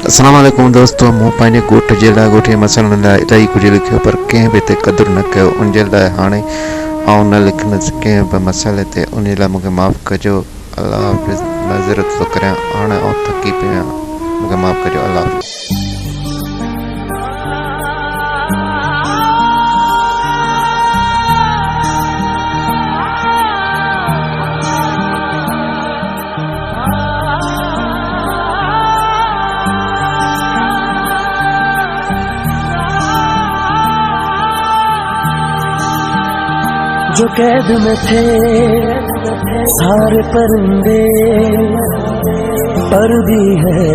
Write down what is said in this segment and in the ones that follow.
अस्सलामुअलैकुम दोस्तों, मूं पंहिंजे ॻोठ जे लाइ ॻोठी मसइलनि लाइ इलाही कुझु लिखियो, पर कंहिं बि हिते क़दुरु न कयो। उन जे लाइ हाणे आउं न लिखंदुसि कंहिं बि मसइले ते। उन लाइ मूंखे माफ़ु कजो। अलाह हाफ़िज़। मज़रत थो करियां, हाणे आउं थकी पियो आहियां, मूंखे माफ़ु कजो। अलाह हाफ़िज़। जो कैद में थे सारे परिंदे, पर भी है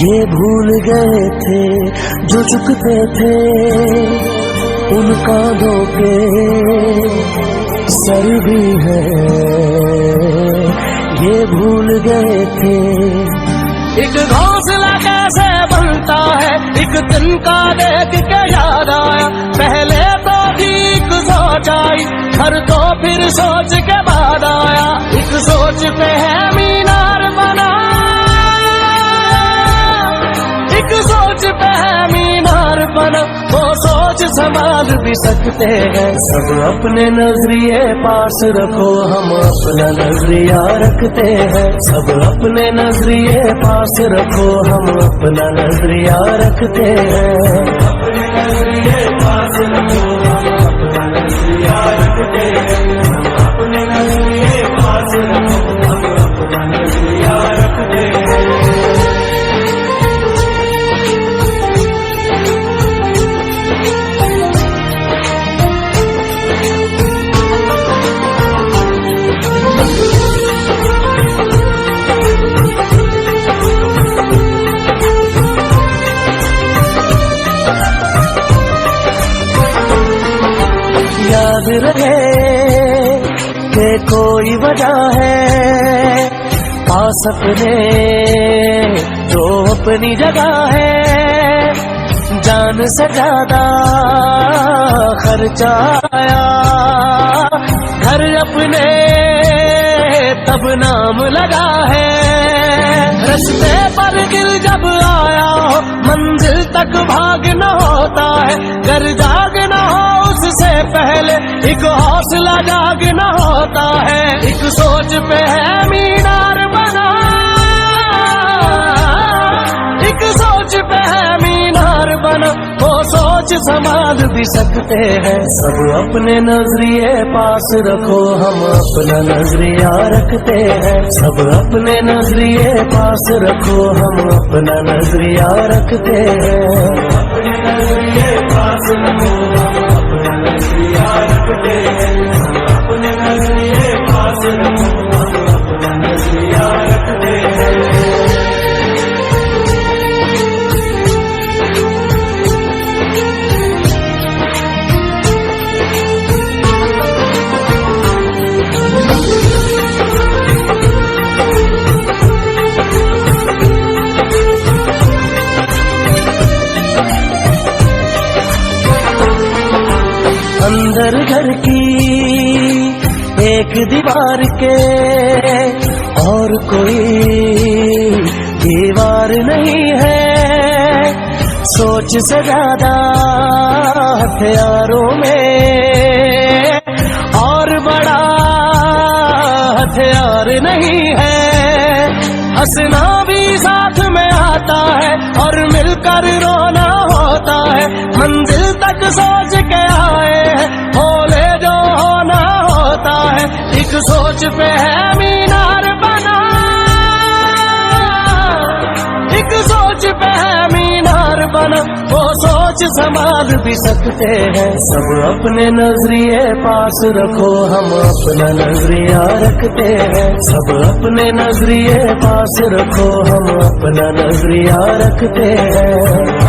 ये भूल गए थे जो चुकते थे उन कांधों के सर भी है ये भूल गए थे। एक घोंसला कैसे बनता है एक दिन का देख के याद आया, पहले तो ठीक सोच आई, हर तो फिर सोच के बाद आया। एक सोच पे है मीनार बना, एक सोच पे है मीनार बना, वो सोच संभाल भी सकते हैं। सब अपने नजरिए पास रखो, हम अपना नजरिया रखते हैं। सब अपने नजरिए पास रखो, हम अपना नजरिया रखते हैं। अपने नजरिए पास रखो, हम अपना नजरिया रखते हैं। अपने नजरिए पास रखो, हम अपना नजरिया रखते हैं। याद रहे कि कोई वजह है पास अपने जो अपनी जगह है। जान से ज्यादा खर्चा आया, घर अपने तब नाम लगा है। रस्ते पर दिल जब आया हो मंजिल तक भाग न होता है, घर जाग न हो उससे पहले एक हौसला जागना होता है। एक सोच पे है मीनार बना, एक सोच पे है मीनार बना, वो सोच संभाल भी सकते हैं। सब अपने नजरिए पास रखो, हम अपना नजरिया रखते हैं। सब अपने नजरिए पास रखो, हम अपना नजरिया रखते हैं। अपने नजरिए पास रखो, अपना नजरिया रखते हैं। अपने नजरिए पास रखो, अपना नजरिया रखते हैं। अंदर घर की एक दीवार के और कोई दीवार नहीं है। सोच से ज्यादा हथियारों में और बड़ा हथियार नहीं है। हंसना भी साथ में आता है और मिलकर रोना होता है। मंजिल तक सोच के आए हैं, बोले जो होना होता है। एक सोच पे है मीनार बना, एक सोच पे है मीनार बना, वो सोच संभाल भी सकते हैं। सब अपने नजरिए पास रखो, हम अपना नजरिया रखते हैं। सब अपने नजरिए पास रखो, हम अपना नजरिया रखते हैं।